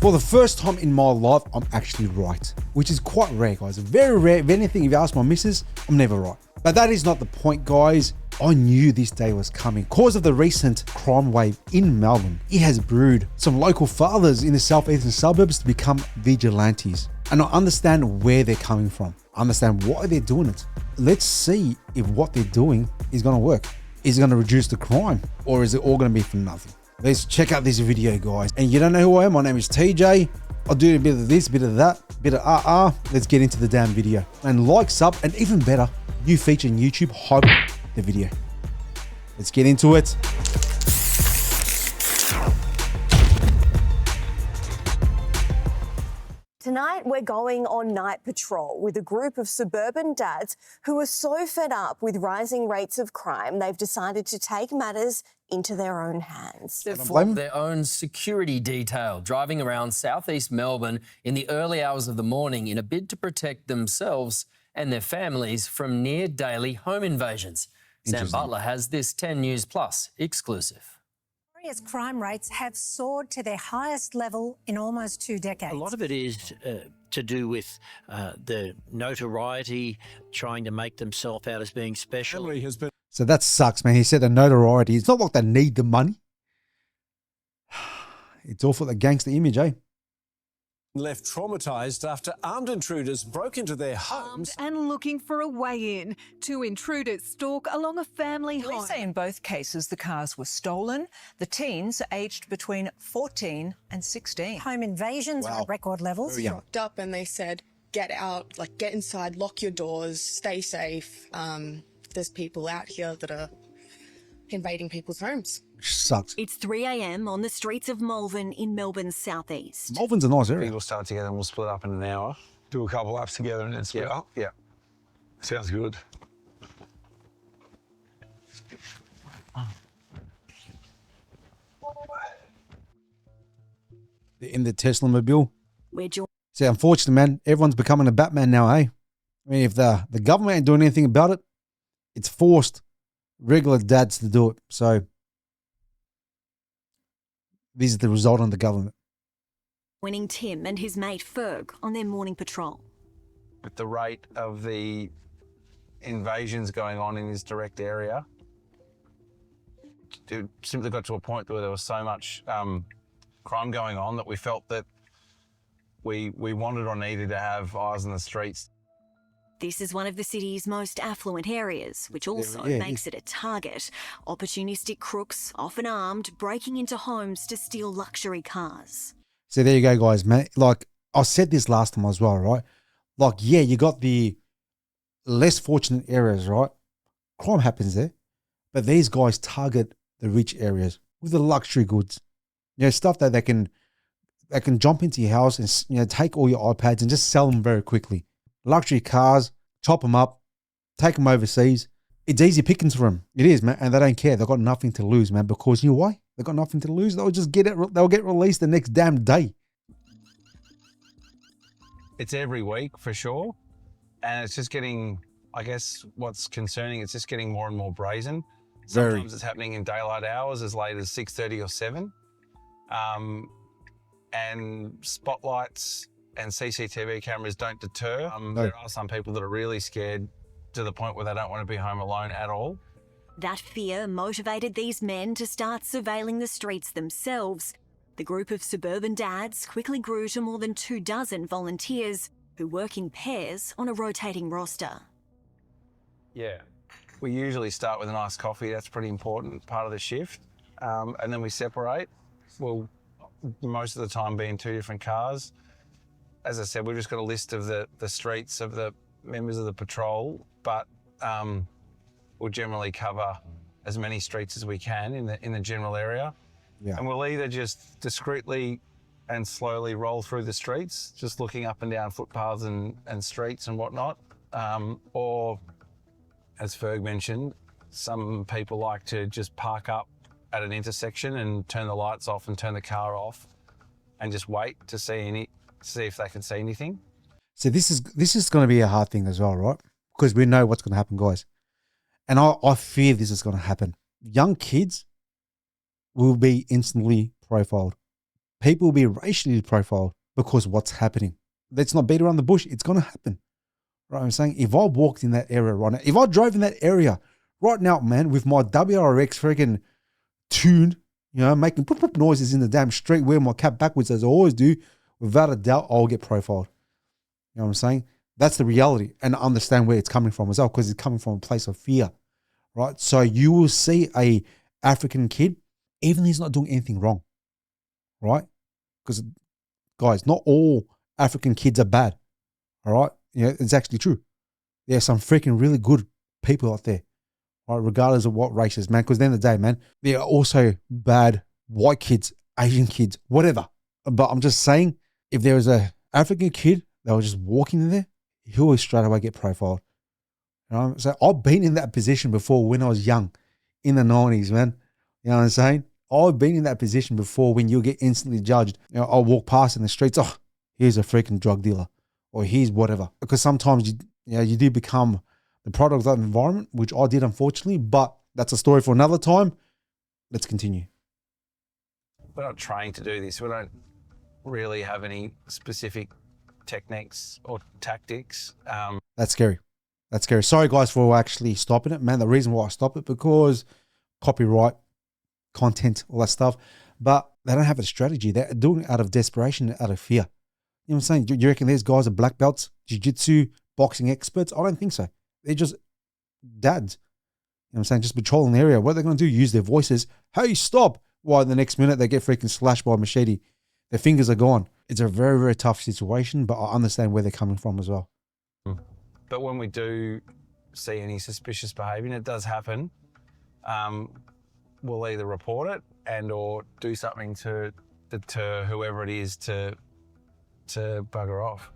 For the first time in my life, I'm actually right, which is quite rare, guys. Very rare. If anything, if you ask my missus, I'm never right. But that is not the point, guys. I knew this day was coming. Because of the recent crime wave in Melbourne, it has brewed some local fathers in the southeastern suburbs to become vigilantes. And I understand where they're coming from. I understand why they're doing it. Let's see if what they're doing is going to work. Is it going to reduce the crime, or is it all going to be for nothing? Let's check out this video, guys. And you don't know who I am? My name is TJ. I'll do a bit of this, bit of that, bit of Let's get into the damn video. And like, sub, and even better, new feature in YouTube, hype the video. Let's get into it. Tonight, we're going on night patrol with a group of suburban dads who are so fed up with rising rates of crime, they've decided to take matters into their own hands. They've formed their own security detail, driving around southeast Melbourne in the early hours of the morning in a bid to protect themselves and their families from near daily home invasions. Sam Butler has this 10 News Plus exclusive. Crime rates have soared to their highest level in almost 2 decades. A lot of it is to do with the notoriety, trying to make themselves out as being special. So that sucks, man. He said the notoriety. It's not like they need the money. It's all for the gangster image, eh? Left traumatised after armed intruders broke into their homes. And looking for a way in. 2 intruders stalk along a family home. Police say in both cases the cars were stolen. The teens are aged between 14 and 16. Home invasions are at record levels. Rocked up and they said, get out, like get inside, lock your doors, stay safe. There's people out here that are invading people's homes. Sucks. It's 3 a.m. on the streets of Melbourne in Melbourne's southeast. Melbourne's a nice area. People start together and we'll split up in an hour. Do a couple laps together and then split up? Yeah. Sounds good. In the Tesla mobile. We're See, unfortunately, man, everyone's becoming a Batman now, eh? I mean, if the government ain't doing anything about it, it's forced regular dads to do it. So this is the result on the government. joining Tim and his mate Ferg on their morning patrol. With the rate of the invasions going on in this direct area, it simply got to a point where there was so much crime going on that we felt that we wanted or needed to have eyes on the streets. This is one of the city's most affluent areas, which also makes it a target. Opportunistic crooks, often armed, breaking into homes to steal luxury cars. So there you go, guys, man. Like, I said this last time as well, right? Like, yeah, you got the less fortunate areas, right? Crime happens there. But these guys target the rich areas with the luxury goods. You know, stuff that they can jump into your house and, you know, take all your iPads and just sell them very quickly. Luxury cars, chop them up, take them overseas. It's easy pickings for them. It is, man. And they don't care. They've got nothing to lose, man, because you know why? They've got nothing to lose. They'll just get it. They'll get released the next damn day. It's every week for sure. And it's just getting, I guess what's concerning, it's just getting more and more brazen. Sometimes it's happening in daylight hours as late as 6:30 or 7. And spotlights and CCTV cameras don't deter. There are some people that are really scared to the point where they don't want to be home alone at all. That fear motivated these men to start surveilling the streets themselves. The group of suburban dads quickly grew to more than 24 volunteers who work in pairs on a rotating roster. Yeah. We usually start with a nice coffee. That's a pretty important part of the shift. And then we separate. We'll most of the time be in 2 different cars. As I said, we've just got a list of the streets of the members of the patrol, but we'll generally cover as many streets as we can in the general area. Yeah. And we'll either just discreetly and slowly roll through the streets, just looking up and down footpaths and streets and whatnot, or, as Ferg mentioned, some people like to just park up at an intersection and turn the lights off and turn the car off and just wait to see if they can see anything. So this is going to be a hard thing as well, right? Because we know what's going to happen, guys. And I fear this is going to happen. Young kids will be instantly profiled. People will be racially profiled because what's happening. Let's not beat around the bush. It's going to happen. Right? I'm saying if I walked in that area right now, if I drove in that area right now, man, with my WRX freaking tune, you know, making poop poop noises in the damn street, wearing my cap backwards as I always do, without a doubt, I'll get profiled. You know what I'm saying? That's the reality. And I understand where it's coming from as well, because it's coming from a place of fear, right? So you will see a African kid, even if he's not doing anything wrong, right? Because, guys, not all African kids are bad, all right? Yeah, it's actually true. There are some freaking really good people out there, right? Regardless of what races, man. Because at the end of the day, man, there are also bad white kids, Asian kids, whatever. But I'm just saying, if there was a African kid that was just walking in there, he will straight away get profiled. You know? So I've been in that position before when I was young, in the 90s, man. You know what I'm saying? I've been in that position before when you get instantly judged. You know, I'll walk past in the streets, oh, here's a freaking drug dealer, or here's whatever. Because sometimes you do become the product of that environment, which I did, unfortunately, but that's a story for another time. Let's continue. We're not trained to do this. We don't really have any specific techniques or tactics. That's scary. That's scary. Sorry, guys, for actually stopping it, man. The reason why I stopped it, because copyright, content, all that stuff, but they don't have a strategy. They're doing it out of desperation, out of fear. You know what I'm saying? Do you reckon these guys are black belts, jiu-jitsu, boxing experts? I don't think so. They're just dads. You know what I'm saying? Just patrolling the area. What are they going to do? Use their voices. Hey, stop. Why, the next minute they get freaking slashed by a machete. Their fingers are gone. It's a very, very tough situation, but I understand where they're coming from as well. But when we do see any suspicious behaviour, and it does happen, we'll either report it and or do something to deter whoever it is to bugger off.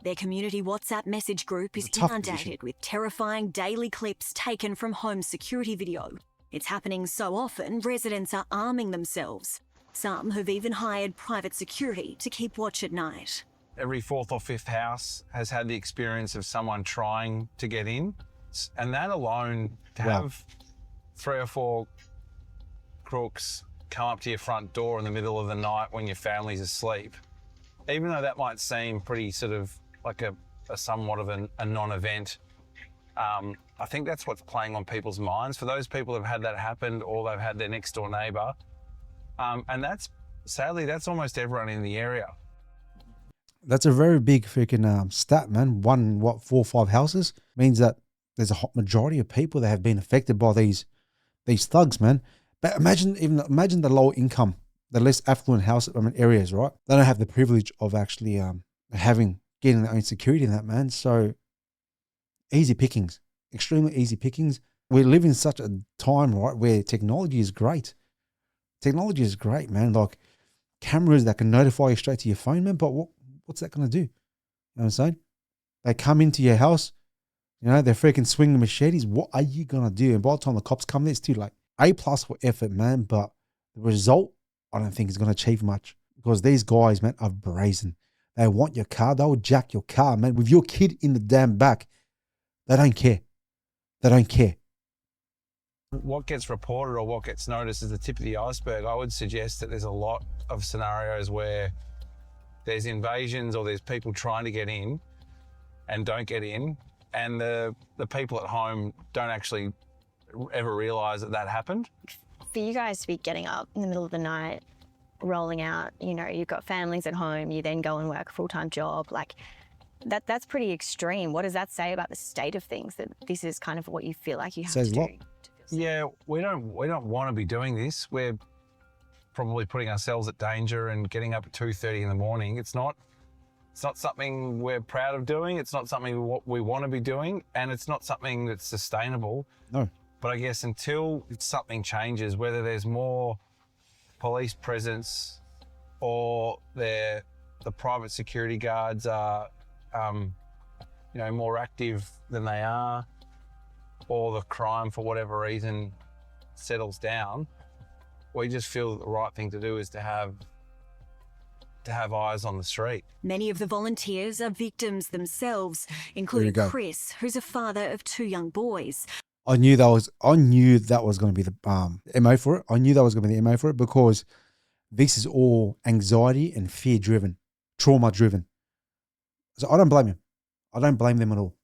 Their community WhatsApp message group is inundated with terrifying daily clips taken from home security video. It's happening so often, residents are arming themselves. Some have even hired private security to keep watch at night. Every fourth or fifth house has had the experience of someone trying to get in. And that alone, to have 3 or 4 crooks come up to your front door in the middle of the night when your family's asleep, even though that might seem pretty sort of like a somewhat of a non-event, I think that's what's playing on people's minds. For those people who've had that happen, or they've had their next door neighbour, and that's, sadly, that's almost everyone in the area. That's a very big freaking stat, man. 4 or 5 houses means that there's a hot majority of people that have been affected by these thugs, man. But imagine the lower income, the less affluent areas, right? They don't have the privilege of actually getting their own security in that, man. So easy pickings, extremely easy pickings. We live in such a time, right, where technology is great. Technology is great, man. Like cameras that can notify you straight to your phone, man. But what's that going to do? You know what I'm saying? They come into your house, you know, they're freaking swinging machetes. What are you going to do? And by the time the cops come there, it's too late. A+ for effort, man. But the result, I don't think is going to achieve much, because these guys, man, are brazen. They want your car. They'll jack your car, man. With your kid in the damn back, they don't care. They don't care. What gets reported or what gets noticed is the tip of the iceberg. I would suggest that there's a lot of scenarios where there's invasions or there's people trying to get in and don't get in, and the people at home don't actually ever realise that happened. For you guys to be getting up in the middle of the night, rolling out, you know, you've got families at home, you then go and work a full-time job, like that's pretty extreme. What does that say about the state of things, that this is kind of what you feel like you have to do? Yeah, we don't want to be doing this. We're probably putting ourselves at danger and getting up at 2:30 in the morning. It's not something we're proud of doing. It's not something we want to be doing, and it's not something that's sustainable. No. But I guess until something changes, whether there's more police presence or the private security guards are, more active than they are, or the crime for whatever reason settles down, we just feel that the right thing to do is to have eyes on the street. Many of the volunteers are victims themselves, including Chris, who's a father of 2 young boys. I knew that was going to be the MO for it. I knew that was going to be the MO for it, because this is all anxiety and fear driven, trauma driven. So I don't blame him. I don't blame them at all.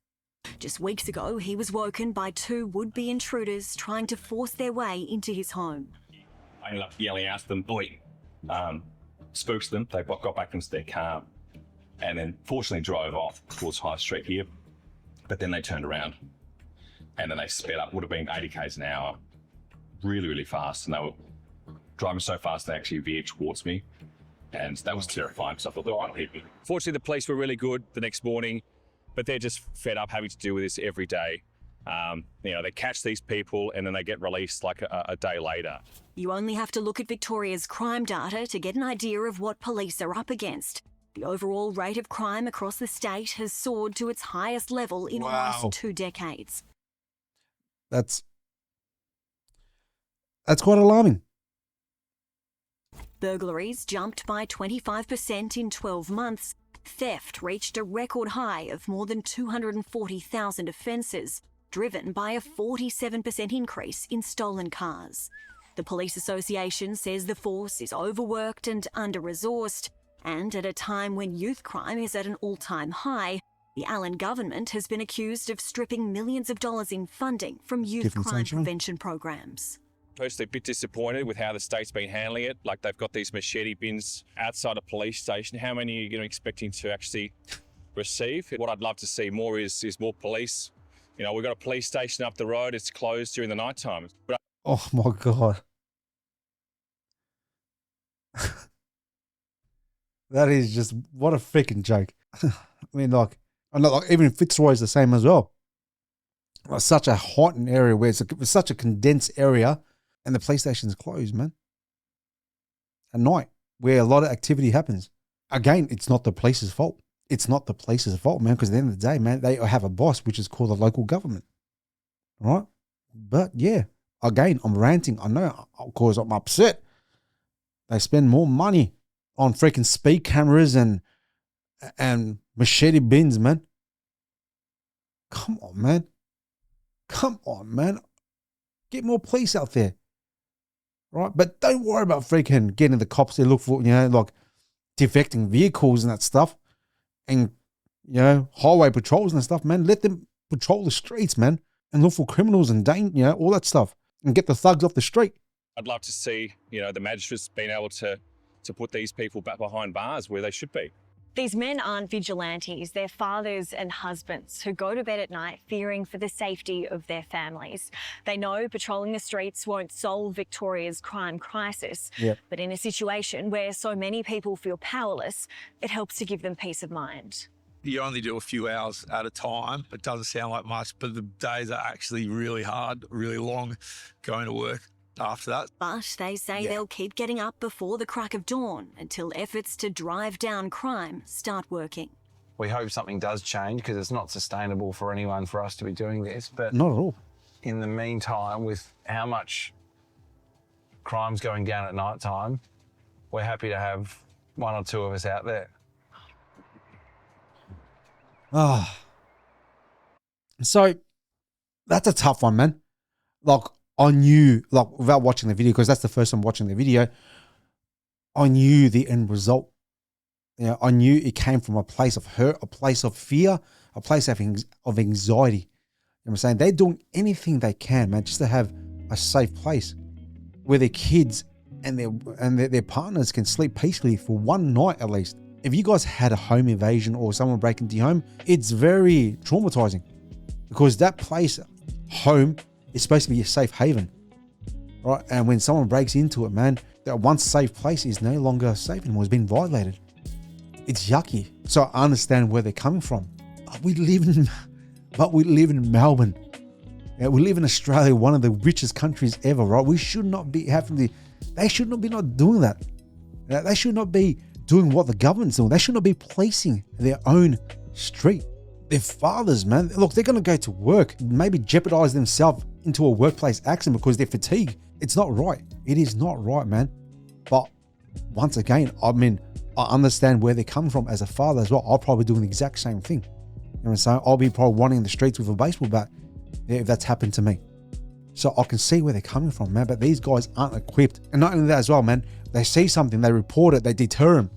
Just weeks ago, he was woken by two would-be intruders trying to force their way into his home. I ended up yelling out to them, "Oi!" Spooked them. They got back into their car and then fortunately drove off towards High Street here. But then they turned around and then they sped up, would have been 80 k's an hour, really, really fast. And they were driving so fast they actually veered towards me. And that was terrifying because I thought they were going to hit me. Fortunately, the police were really good the next morning, but they're just fed up having to deal with this every day. They catch these people and then they get released like a day later. You only have to look at Victoria's crime data to get an idea of what police are up against. The overall rate of crime across the state has soared to its highest level in almost 2 decades. That's quite alarming. Burglaries jumped by 25% in 12 months. Theft reached a record high of more than 240,000 offences, driven by a 47% increase in stolen cars. The Police Association says the force is overworked and under-resourced, and at a time when youth crime is at an all-time high, the Allen government has been accused of stripping millions of dollars in funding from youth crime prevention programs. Personally, a bit disappointed with how the state's been handling it. Like, they've got these machete bins outside a police station. How many are you expecting to actually receive? What I'd love to see more is more police. We've got a police station up the road. It's closed during the night time. Oh my God. That is just, what a freaking joke. I mean, even Fitzroy is the same as well. Like, such a heightened area where it's such a condensed area and the police station's closed, man. At night, where a lot of activity happens. Again, it's not the police's fault. It's not the police's fault, man, because at the end of the day, man, they have a boss, which is called the local government. All right? But yeah, again, I'm ranting. I know, because I'm upset. They spend more money on freaking speed cameras and machete bins, man. Come on, man. Come on, man. Get more police out there. Right? But don't worry about freaking getting the cops to look for, defecting vehicles and that stuff. And, highway patrols and stuff, man. Let them patrol the streets, man. And look for criminals and, all that stuff. And get the thugs off the street. I'd love to see, the magistrates being able to put these people back behind bars where they should be. These men aren't vigilantes, they're fathers and husbands who go to bed at night fearing for the safety of their families. They know patrolling the streets won't solve Victoria's crime crisis, but in a situation where so many people feel powerless, it helps to give them peace of mind. You only do a few hours at a time. It doesn't sound like much, but the days are actually really hard, really long going to work after that. But they say they'll keep getting up before the crack of dawn until efforts to drive down crime start working. We hope something does change because it's not sustainable for anyone for us to be doing this. But not at all. In the meantime, with how much crime's going down at night time, we're happy to have one or two of us out there. So that's a tough one, man. I knew, without watching the video, because that's the first time watching the video, I knew the end result. I knew it came from a place of hurt, a place of fear, a place of anxiety. You know what I'm saying? They're doing anything they can, man, just to have a safe place where their kids and their partners can sleep peacefully for one night at least. If you guys had a home invasion or someone break into your home, it's very traumatizing because that place, home, is supposed to be a safe haven, right? And when someone breaks into it, man, that once safe place is no longer safe anymore. It's been violated. It's yucky. So I understand where they're coming from. But we live in Melbourne. Yeah, we live in Australia, one of the richest countries ever, right? We should not be they should not be not doing that. They should not be doing what the government's doing. They should not be policing their own street. Their fathers, man, look, they're going to go to work, maybe jeopardize themselves into a workplace accident because they're fatigued. It's not right. It is not right, man. But once again, I understand where they come from as a father as well. I'll probably do the exact same thing. You know what I'm saying? I'll be probably running in the streets with a baseball bat if that's happened to me. So I can see where they're coming from, man. But these guys aren't equipped. And not only that as well, man, they see something, they report it, they deter them,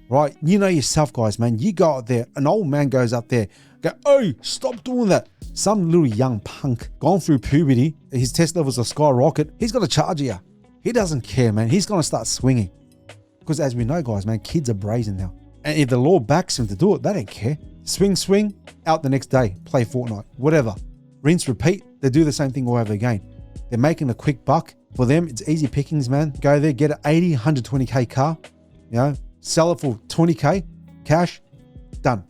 right? You know yourself, guys, man. You go out there, an old man goes up there, go, hey, stop doing that. Some little young punk gone through puberty, his test levels are skyrocket. He's got to charge you. He doesn't care, man. He's going to start swinging. Because as we know, guys, man, kids are brazen now. And if the law backs him to do it, they don't care. Swing, out the next day, play Fortnite, whatever. Rinse, repeat. They do the same thing all over again. They're making a quick buck. For them, it's easy pickings, man. Go there, get an 80, 120K car, you know, sell it for 20K, cash, done.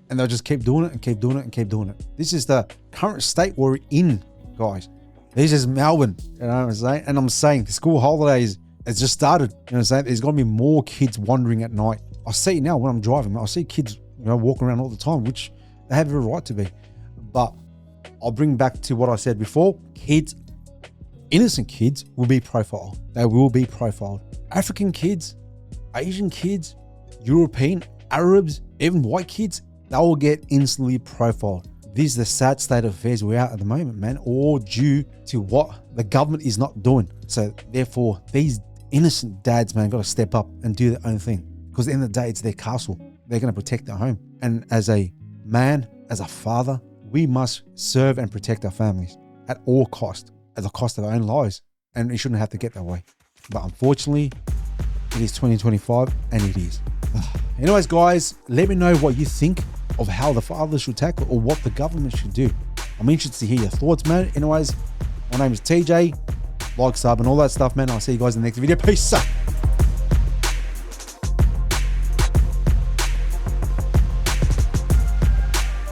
And they'll just keep doing it and keep doing it and keep doing it. This is the current state we're in, guys. This is Melbourne, you know what I'm saying? And I'm saying the school holidays has just started, you know what I'm saying? There's going to be more kids wandering at night. I see it now when I'm driving. I see kids, you know, walking around all the time, which they have every right to be. But I'll bring back to what I said before. Kids, innocent kids will be profiled. They will be profiled. African kids, Asian kids, European, Arabs, even white kids, they will get instantly profiled. This is the sad state of affairs we're at the moment, man, all due to what the government is not doing. So therefore, these innocent dads, man, got to step up and do their own thing. Because at the end of the day, it's their castle. They're going to protect their home. And as a man, as a father, we must serve and protect our families at all cost, at the cost of our own lives. And it shouldn't have to get that way. But unfortunately, it is 2025 and it is. Anyways, guys, let me know what you think of how the fathers should tackle or what the government should do. I'm interested to hear your thoughts, man. Anyways, my name is TJ, like, sub, and all that stuff, man. I'll see you guys in the next video. Peace out.